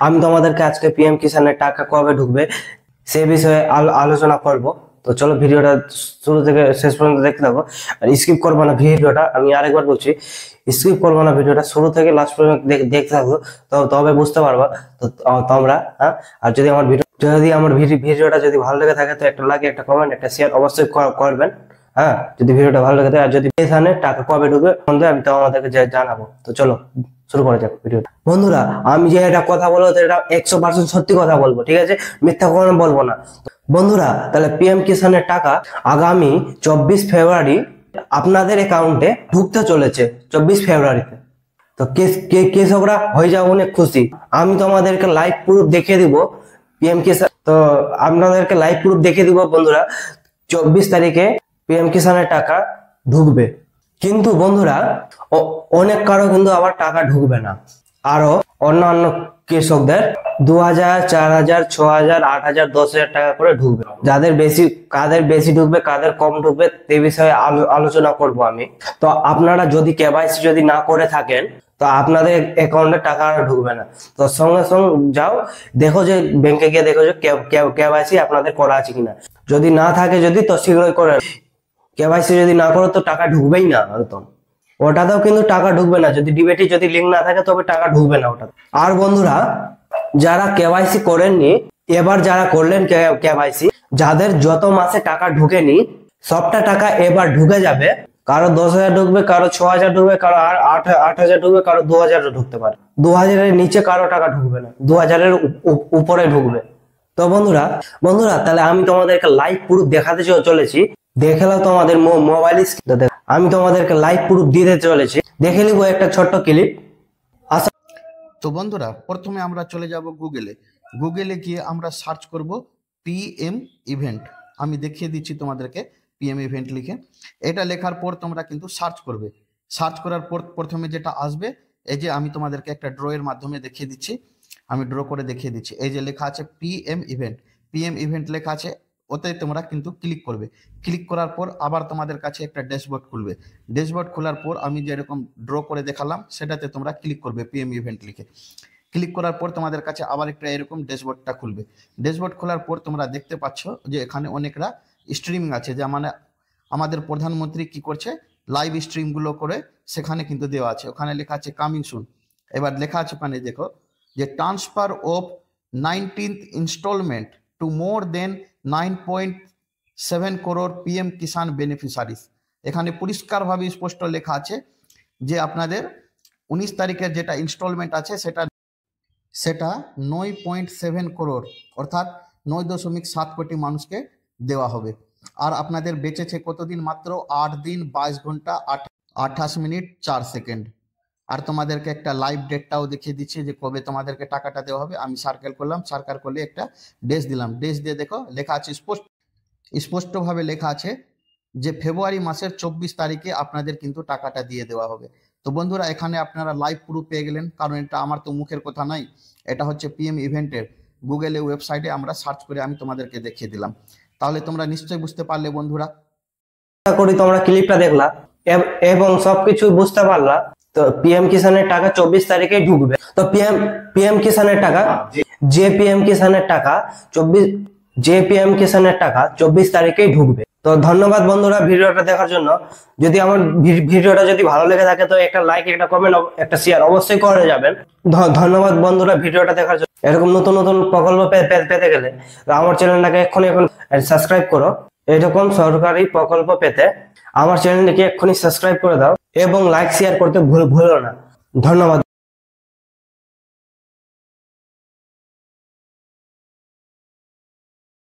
আমি তোমাদেরকে আজকে পিএম কিষানের টাকা কবে ঢুকবে সে বিষয়ে আলোচনা করব। তো চলো ভিডিওটা শুরু থেকে শেষ পর্যন্ত দেখতে থাকো, আর স্কিপ করবো না ভিডিওটা। আমি আরেকবার বলছি, স্কিপ করবো না ভিডিওটা, শুরু থেকে লাস্ট পর্যন্ত দেখতে থাকো, তো তবে বুঝতে পারবা তো তোমরা। হ্যাঁ, আর যদি আমার ভিডিওটা যদি ভালো লেগে থাকে তো একটা লাইক, একটা কমেন্ট, একটা শেয়ার অবশ্যই করবেন। হ্যাঁ, যদি ভিডিওটা ভালো লেগে থাকে, আর যদি এখানে টাকা কবে ঢুকবে আমি তো আমাদেরকে জানাবো। তো চলো শুরু করা যাক ভিডিওটা। বন্ধুরা, আমি যে এটা কথা বলবো এটা 100% সত্যি কথা বলবো, ঠিক আছে? মিথ্যা কোনো বলবো না। বন্ধুরা, তাহলে পিএম কিষানের টাকা আগামী 24 ফেব্রুয়ারি আপনাদের অ্যাকাউন্টে ঢুকতে চলেছে। 24 ফেব্রুয়ারিতে তো কৃষকরা হয়ে যাও অনেক খুশি। আমি তোমাদেরকে লাইভ প্রুফ দেখিয়ে দিব পিএম কিষান। তো আপনাদেরকে লাইভ প্রুফ দেখিয়ে দিব বন্ধুরা, 24 তারিখে পিএম কিষানের টাকা ঢুকবে। কিন্তু বন্ধুরা, অনেক কারো কিন্তু আবার টাকা ঢুকবে না। আরো অন্যান্য কৃষকদের 2000, 4000, 6000, 8000, 10,000 টাকা করে ঢুকবে। কাদের বেশি ঢুকবে, কাদের কম ঢুকবে সে বিষয়ে আলোচনা করব আমি। তো আপনারা যদি কেওয়াইসি যদি না করে থাকেন তো আপনাদের অ্যাকাউন্টে টাকা ঢুকবে না। তো সঙ্গে সঙ্গে যাও, দেখো যে ব্যাংকে গিয়ে দেখো যে কেওয়াইসি আপনাদের করা আছে কিনা। যদি না থাকে তো শীঘ্রই করে। কেওয়াইসি যদি না করো তো টাকা ঢুকবেই না একদম। ওটাতেও কিন্তু টাকা ঢুকবে না, যদি ডিবেটে যদি লিঙ্ক না থাকে তবে টাকা ঢুকবে না ওটা। আর বন্ধুরা, যারা কেওয়াইসি করেননি, এবার যারা করলেন কেওয়াইসি, যাদের যত মাসে টাকা ঢুকেনি সবটা টাকা এবার ঢুকে যাবে। কারো 10,000 ঢুকবে, কারো 6,000 ঢুকবে, কারো 8,000 ঢুকবে, কারো 2,000 ঢুকতে পারে। 2,000 এর নিচে কারো টাকা ঢুকবে না, 2,000 এর উপরে ঢুকবে। তো বন্ধুরা, তাহলে আমি তোমাদেরকে লাইভ প্রুফ দেখাতে চলেছি। দেখে নাও তোমাদের মোবাইল স্ক্রিনে। আমি তোমাদেরকে লাইভ প্রুফ দিতে চলেছি, দেখে নিব একটা ছোট্ট ক্লিপ। তো বন্ধুরা, প্রথমে আমরা চলে যাব গুগলে গিয়ে আমরা সার্চ করব পিএম ইভেন্ট। আমি দেখিয়ে দিচ্ছি তোমাদেরকে পিএম ইভেন্ট লিখে। এটা লেখার পর তোমরা কিন্তু সার্চ করবে। সার্চ করার পর প্রথমে যেটা আসবে, এই যে আমি তোমাদেরকে একটা ড্র এর মাধ্যমে দেখিয়ে দিচ্ছি। আমি ড্র করে দেখিয়ে দিচ্ছি। এই যে লেখা আছে পিএম ইভেন্ট লেখা আছে, ওতে তোমরা কিন্তু ক্লিক করবে। ক্লিক করার পর আবার তোমাদের কাছে একটা ড্যাশবোর্ড খুলবে। ড্যাশবোর্ড খোলার পর আমি যেরকম ড্র করে দেখালাম সেটাতে তোমরা ক্লিক করবে পিএম ইভেন্ট লিখে। ক্লিক করার পর তোমাদের কাছে আবার একটা এরকম ড্যাশবোর্ডটা খুলবে। ড্যাশবোর্ড খোলার পর তোমরা দেখতে পাচ্ছ যে এখানে অনেকরা স্ট্রিমিং আছে, যে মানে আমাদের প্রধানমন্ত্রী কি করছে, লাইভ স্ট্রিমগুলো করে সেখানে কিন্তু দেওয়া আছে। ওখানে লেখা আছে কামিং সুন। এবার লেখা আছে ওখানে দেখো যে transfer of 19th instalment to more than 9.7 crore PM Kisan beneficiaries. এখানে পরিষ্কারভাবে স্পষ্ট লেখা আছে যে আপনাদের 19 তারিখের যেটা ইনস্টলমেন্ট আছে সেটা 9.7 crore, অর্থাৎ 9.7 কোটি মানুষকে দেওয়া হবে। আর আপনাদের বেঁচেছে কতদিন? মাত্র 8 দিন 22 ঘন্টা 28 মিনিট 4 সেকেন্ড। আর তোমাদেরকে একটা লাইভ ডেটটাও দেখিয়ে দিচ্ছি যে কবে তোমাদেরকে টাকাটা দেওয়া হবে। আমি সার্কেল করলাম, সার্কেল করলে একটা ডেট দিলাম। ডেট দিয়ে দেখো লেখা আছে স্পষ্টভাবে লেখা আছে যে ফেব্রুয়ারি মাসের 24 তারিখে আপনাদের কিন্তু টাকাটা দিয়ে দেওয়া হবে। তো বন্ধুরা, এখানে আপনারা লাইভ প্রুফ পেয়ে গেলেন, কারণ এটা আমার তো মুখের কথা নাই, এটা হচ্ছে পিএম ইভেন্টের গুগলে ওয়েবসাইটে আমরা সার্চ করে আমি তোমাদেরকে দেখিয়ে দিলাম। তাহলে তোমরা নিশ্চয়ই বুঝতে পারলে বন্ধুরা। আশা করি তোমরা ক্লিপটা দেখলা এবং সবকিছু বুঝতে পারলা। তো পিএম কিষানের টাকা 24 তারিখে ঢুকবে। তো পিএম কিষানের টাকা, যে পিএম কিষানের টাকা 24 তারিখেই ঢুকবে। তো ধন্যবাদ বন্ধুরা ভিডিওটা দেখার জন্য। যদি আমার ভিডিওটা যদি ভালো লেগে থাকে তো একটা লাইক, একটা কমেন্ট, একটা শেয়ার অবশ্যই করে যাবেন। ধন্যবাদ বন্ধুরা ভিডিওটা দেখার জন্য। এরকম নতুন নতুন প্রকল্প পেতে গেলে আমার চ্যানেলটাকে এক্ষুনি সাবস্ক্রাইব করো। এরকম সরকারি প্রকল্প পেতে আমার চ্যানেলটিকে এক্ষুনি সাবস্ক্রাইব করে দাও এবং লাইক শেয়ার করতে ভুলো না। ধন্যবাদ।